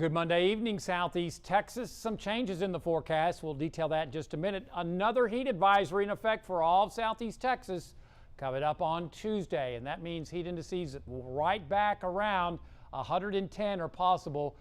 Good Monday evening, Southeast Texas. Some changes in the forecast. We'll detail that in just a minute. Another heat advisory in effect for all of Southeast Texas coming up on Tuesday, and that means heat indices right back around 110 are possible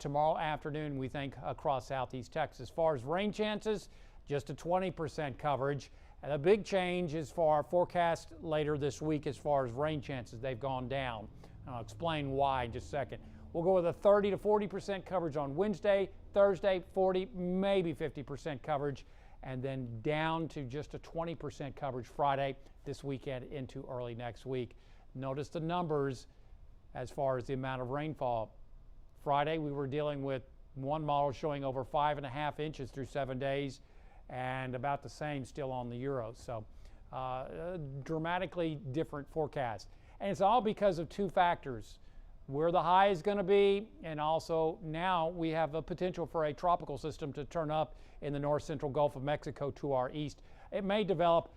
tomorrow afternoon, we think, across Southeast Texas. As far as rain chances, just a 20% coverage. And a big change is for our forecast later this week as far as rain chances. They've gone down. I'll explain why in just a second. We'll go with a 30 to 40% coverage on Wednesday, Thursday, 40, maybe 50% coverage, and then down to just a 20% coverage Friday, this weekend into early next week. Notice the numbers as far as the amount of rainfall. Friday, we were dealing with one model showing over 5.5 inches through 7 days, and about the same still on the Euros. So dramatically different forecast. And it's all because of two factors: where the high is going to be, and also now we have a potential for a tropical system to turn up in the north central Gulf of Mexico to our east. It may develop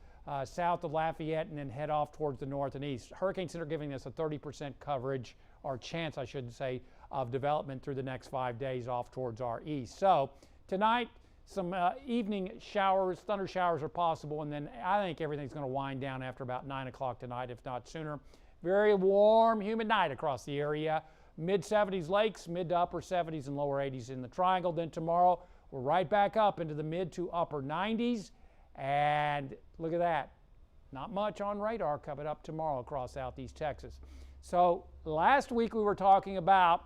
south of Lafayette and then head off towards the north and east. Hurricane Center giving us a 30% coverage, or chance I should say, of development through the next 5 days off towards our east. So tonight, some evening showers, thunder showers are possible, and then I think everything's going to wind down after about 9 o'clock tonight, if not sooner. Very warm, humid night across the area. Mid-70s lakes, mid to upper 70s and lower 80s in the triangle. Then tomorrow, we're right back up into the mid to upper 90s. And look at that. Not much on radar coming up tomorrow across Southeast Texas. So last week we were talking about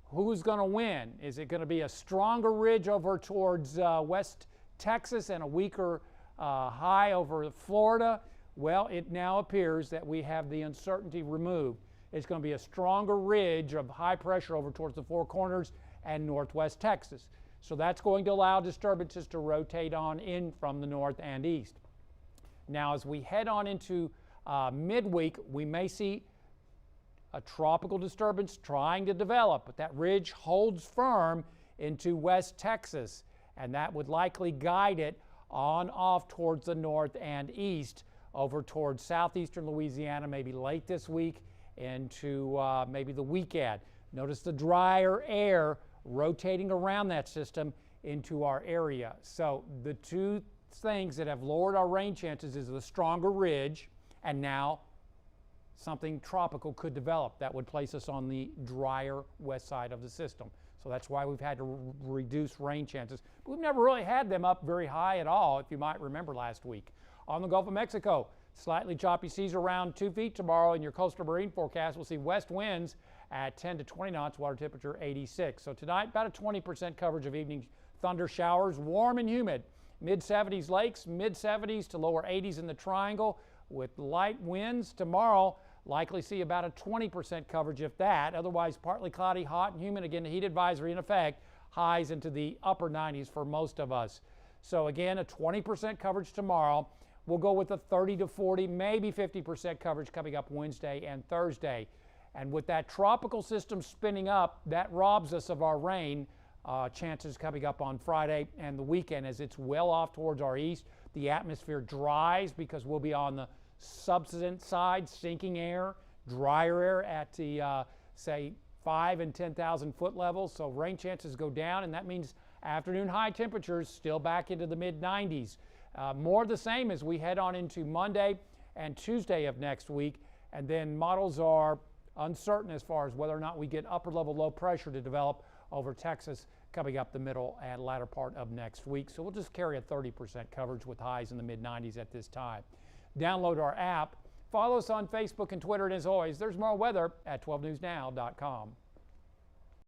who's going to win. Is it going to be a stronger ridge over towards West Texas and a weaker high over Florida? Well, it now appears that we have the uncertainty removed. It's going to be a stronger ridge of high pressure over towards the Four Corners and northwest Texas. So that's going to allow disturbances to rotate on in from the north and east. Now, as we head on into midweek, we may see a tropical disturbance trying to develop, but that ridge holds firm into West Texas, and that would likely guide it on off towards the north and east over towards southeastern Louisiana, maybe late this week into maybe the weekend. Notice the drier air rotating around that system into our area. So the two things that have lowered our rain chances is the stronger ridge, and now something tropical could develop that would place us on the drier west side of the system. So that's why we've had to reduce rain chances. But we've never really had them up very high at all, if you might remember last week. On the Gulf of Mexico, slightly choppy seas around 2 feet tomorrow. In your coastal marine forecast, we'll see west winds at 10 to 20 knots, water temperature 86. So tonight, about a 20% coverage of evening thunder showers, warm and humid. Mid-70s lakes, mid-70s to lower 80s in the triangle with light winds. Tomorrow, likely see about a 20% coverage, if that. Otherwise, partly cloudy, hot and humid. Again, a heat advisory in effect. Highs into the upper 90s for most of us. So again, a 20% coverage tomorrow. We'll go with a 30 to 40, maybe 50% coverage coming up Wednesday and Thursday. And with that tropical system spinning up, that robs us of our rain chances coming up on Friday and the weekend as it's well off towards our east. The atmosphere dries because we'll be on the subsidence side, sinking air, drier air at the, say, 5 and 10,000 foot levels. So rain chances go down, and that means afternoon high temperatures still back into the mid-90s. More the same as we head on into Monday and Tuesday of next week, and then models are uncertain as far as whether or not we get upper level low pressure to develop over Texas coming up the middle and latter part of next week. So we'll just carry a 30% coverage with highs in the mid-90s at this time. Download our app, follow us on Facebook and Twitter, and as always, there's more weather at 12newsnow.com.